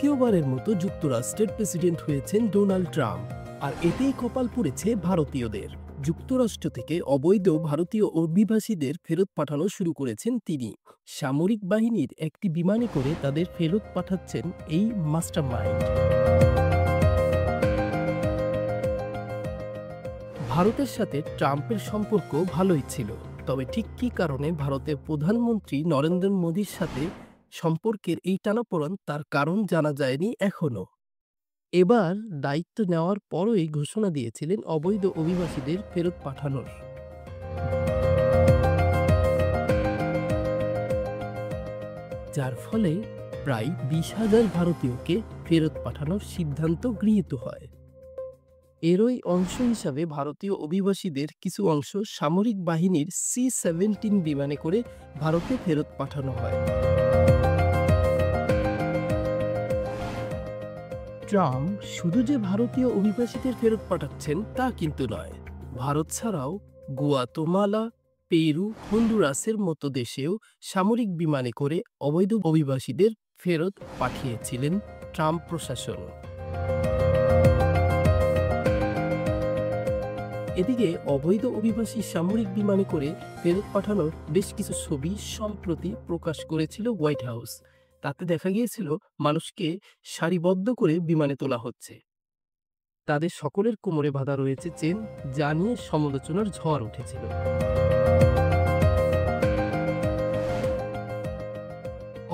দ্বিতীয়বারের মতো যুক্তরাষ্ট্রের প্রেসিডেন্ট হয়েছেন ডোনাল্ড ট্রাম্প, আর এতেই কপাল পুড়েছে ভারতীয়দের। যুক্তরাষ্ট্র থেকে অবৈধ ভারতীয় অভিবাসীদের ফেরত পাঠানো শুরু করেছেন তিনি। সামরিক বাহিনীর একটি বিমানে করে তাদের ফেরত পাঠাচ্ছেন এই মাস্টারমাইন্ড। ভারতের সাথে ট্রাম্পের সম্পর্ক ভালোই ছিল, তবে ঠিক কী কারণে ভারতের প্রধানমন্ত্রী নরেন্দ্র মোদীর সাথে সম্পর্কের এই টানাপোড়েন তার কারণ জানা যায়নি এখনো। এবার দায়িত্ব নেওয়ার পরই ঘোষণা দিয়েছিলেন অবৈধ অভিবাসীদের ফেরত পাঠানোর। যার ফলে প্রায় 20,000 ভারতীয়কে ফেরত পাঠানোর সিদ্ধান্ত গৃহীত হয়। এরই অংশ হিসাবে ভারতীয় অভিবাসীদের কিছু অংশ সামরিক বাহিনীর C-17 বিমানে করে ভারতে ফেরত পাঠানো হয়। ট্রাম্প শুধু যে ভারতীয় অভিবাসীদের ফেরত পাঠাচ্ছেন তা কিন্তু নয়। ভারত ছাড়াও গুয়াতেমালা, পেরু, হন্ডুরাসের মতো দেশেও সামরিক বিমানে করে অবৈধ অভিবাসীদের ফেরত পাঠিয়েছিলেন ট্রাম্প প্রশাসন। এদিকে অবৈধ অভিবাসী সামরিক বিমানে করে ফেরত পাঠানোর বেশ কিছু ছবি সম্প্রতি প্রকাশ করেছিল হোয়াইট হাউস। তাতে দেখা গিয়েছিল মানুষকে সারিবদ্ধ করে বিমানে তোলা হচ্ছে। তাদের সকলের কোমরে বাঁধা রয়েছে চেন, যা নিয়ে সমালোচনার ঝড় উঠেছিল।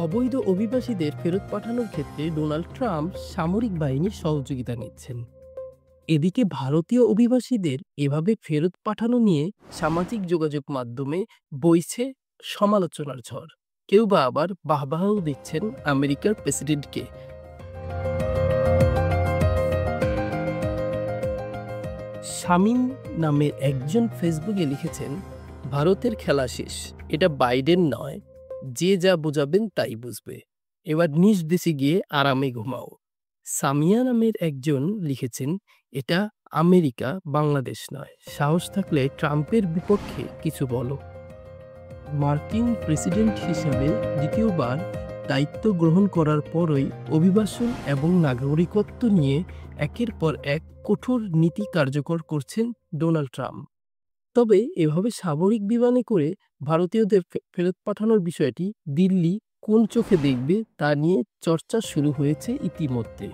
অবৈধ অভিবাসীদের ফেরত পাঠানোর ক্ষেত্রে ডোনাল্ড ট্রাম্প সামরিক বাহিনীর সহযোগিতা নিচ্ছেন। এদিকে ভারতীয় অভিবাসীদের এভাবে ফেরত পাঠানো নিয়ে সামাজিক যোগাযোগ মাধ্যমে বইছে সমালোচনার ঝড়। কেউ বা আবার বাহবাহও দিচ্ছেন আমেরিকার প্রেসিডেন্টকে। শামীম নামের একজন ফেসবুকে লিখেছেন, ভারতের খেলা শেষ, এটা বাইডেন নয়, যে যা বোঝাবেন তাই বুঝবে, এবার নিজ দেশে গিয়ে আরামে ঘুমাও। সামিয়া নামের একজন লিখেছেন, এটা আমেরিকা, বাংলাদেশ নয়, সাহস থাকলে ট্রাম্পের বিপক্ষে কিছু বলো। মার্কিন প্রেসিডেন্ট হিসেবে দ্বিতীয়বার দায়িত্ব গ্রহণ করার পরই অভিবাসন এবং নাগরিকত্ব নিয়ে একের পর এক কঠোর নীতি কার্যকর করছেন ডোনাল্ড ট্রাম্প। তবে এভাবে সামরিক বিমানে করে ভারতীয়দের ফেরত পাঠানোর বিষয়টি দিল্লি কোন চোখে দেখবে তা নিয়ে চর্চা শুরু হয়েছে ইতিমধ্যে।